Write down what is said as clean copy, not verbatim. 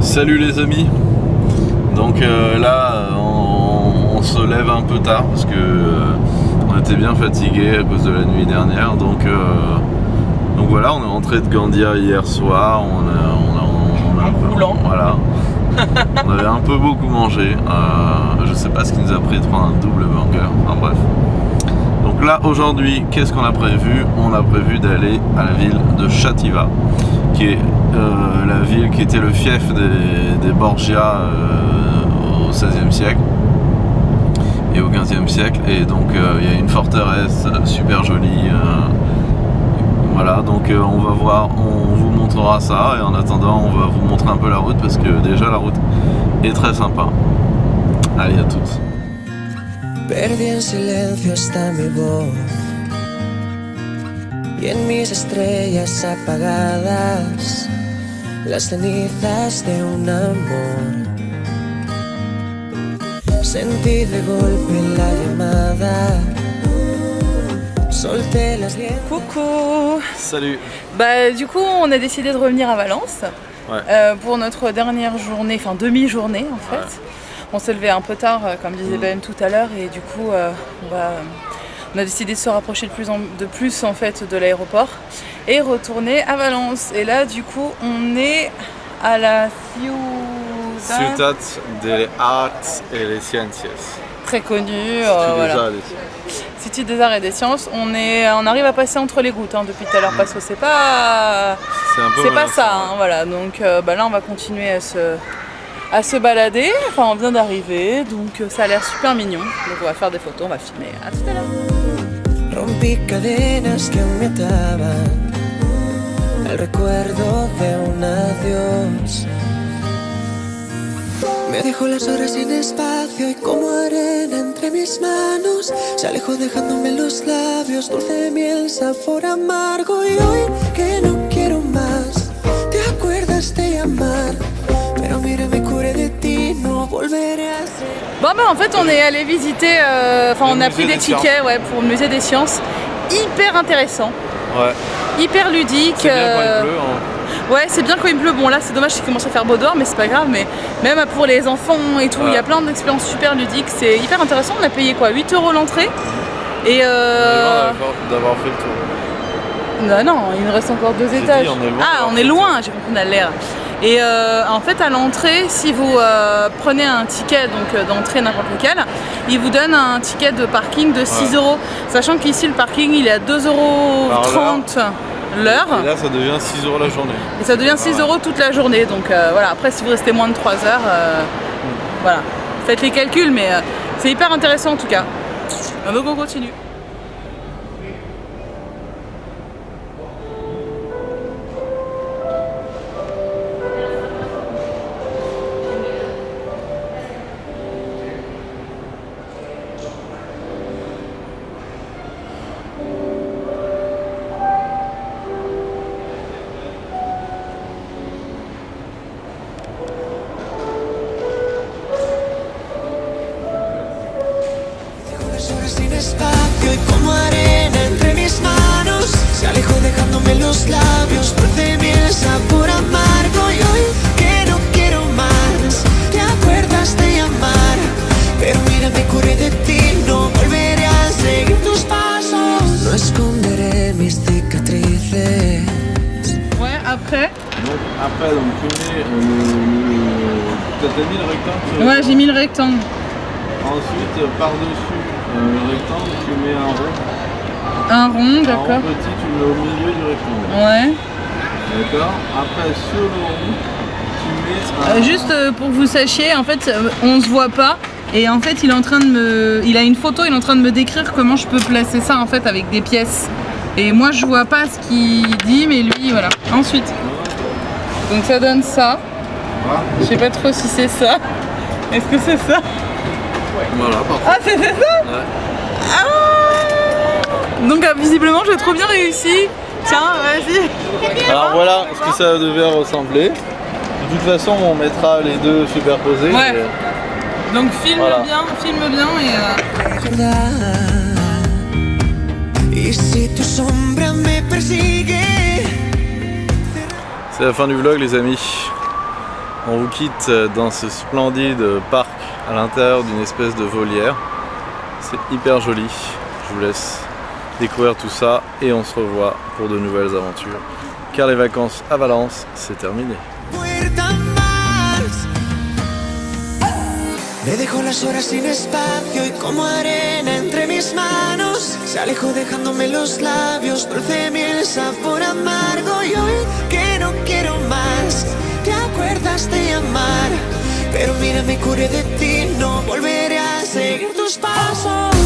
Salut les amis. Donc là on se lève un peu tard parce que on était bien fatigué à cause de la nuit dernière. Donc voilà, on est rentré de Gandia hier soir. On a roulant. Voilà. On avait un peu beaucoup mangé. Je sais pas ce qui nous a pris de prendre un double burger. Enfin bref. Donc là aujourd'hui, qu'est-ce qu'on a prévu? On a prévu d'aller à la ville de Chativa, qui est la ville qui était le fief des Borgia au XVIe siècle et au XVe siècle. Et donc il y a une forteresse super jolie. Voilà, donc on va voir, on vous montrera ça, et en attendant on va vous montrer un peu la route parce que déjà la route est très sympa. Allez, à toutes. Perdí en silencio hasta mi voz y en mis estrellas apagadas las cenizas de un amor. Sentí de golpe la llamada. Coucou. Salut. Bah du coup on a décidé de revenir à Valence pour notre dernière journée, enfin demi-journée en fait. Ouais. On s'est levé un peu tard comme disait Ben tout à l'heure, et du coup on a décidé de se rapprocher de plus en fait de l'aéroport et retourner à Valence. Et là du coup on est à la Ciutat de Arts et les Ciencias. Très connue. Voilà. Cité des Arts et des Sciences. On arrive à passer entre les gouttes depuis tout à l'heure parce que c'est pas ça. Voilà. Donc là on va continuer à se balader. Enfin on vient d'arriver, donc ça a l'air super mignon. Donc on va faire des photos, on va filmer. À tout à l'heure. Rompí cadenas que me ataban al recuerdo de un adiós. Me dejó las horas sin espacio y como arena entre mis manos se alejó dejándome los labios dulce de miel, sabor amargo. Y hoy que no quiero más, te acuerdas de llamar, pero mira me curé de ti, no volveré a ser. Bon en fait on est allé visiter, on a pris des tickets pour le musée des sciences, hyper intéressant, hyper ludique. C'est bien quand il pleut, Ouais, c'est bien quand il pleut. Bon là c'est dommage qu'il commence à faire beau dehors, mais c'est pas grave. Mais même pour les enfants et tout, il y a plein d'expériences super ludiques. C'est hyper intéressant. On a payé quoi, 8 € l'entrée. Et d'avoir fait le tour. Non, il nous reste encore 2 étages. On est loin, j'ai compris, on a l'air. Et en fait à l'entrée, si vous prenez un ticket d'entrée n'importe lequel, il vous donne un ticket de parking de 6 €. Sachant qu'ici le parking il est à 2,30 € l'heure. Et là ça devient 6 € la journée. Et ça devient 6 € toute la journée. Donc voilà, après si vous restez moins de 3 heures, voilà, faites les calculs, mais c'est hyper intéressant en tout cas. Donc on continue. Sin espacio y como arena entre mis manos se alejó dejándome los labios dulce miel, sabor amargo. Y hoy que no quiero más, te acuerdas de llamar, pero mira me curé de ti, no volveré a seguir tus pasos. No esconderé mis cicatrices. Ouais, après. Donc après tu mets t'as mis le rectangle. Ouais, j'ai mis le rectangle. Ensuite par-dessus le rectangle, tu mets un rond. Un rond, d'accord. Un rond petit, tu le mets au milieu du rectangle. Ouais. D'accord. Après, sur le rond, tu mets un... Juste pour que vous sachiez, en fait, on se voit pas. Et en fait, il a une photo, il est en train de me décrire comment je peux placer ça en fait avec des pièces. Et moi, je vois pas ce qu'il dit, mais lui, voilà. Ensuite. Donc ça donne ça. Je sais pas trop si c'est ça. Est-ce que c'est ça? Voilà, parfait. Ah, c'est ça? Ouais. Ah, donc visiblement j'ai trop bien réussi. Tiens, vas-y. Alors voilà ce que ça devait ressembler. De toute façon on mettra les deux superposés. Ouais. Donc filme bien et... C'est la fin du vlog les amis. On vous quitte dans ce splendide parc à l'intérieur d'une espèce de volière. C'est hyper joli. Je vous laisse découvrir tout ça et on se revoit pour de nouvelles aventures. Car les vacances à Valence, c'est terminé. Me dejó las horas sin espacio y como arena entre mis manos se alejó dejándome los labios, dulce miel, sabor amargo. Y hoy que no quiero más, te acuerdas de amar, pero mira me curé de ti, no volveré a seguir tus pasos.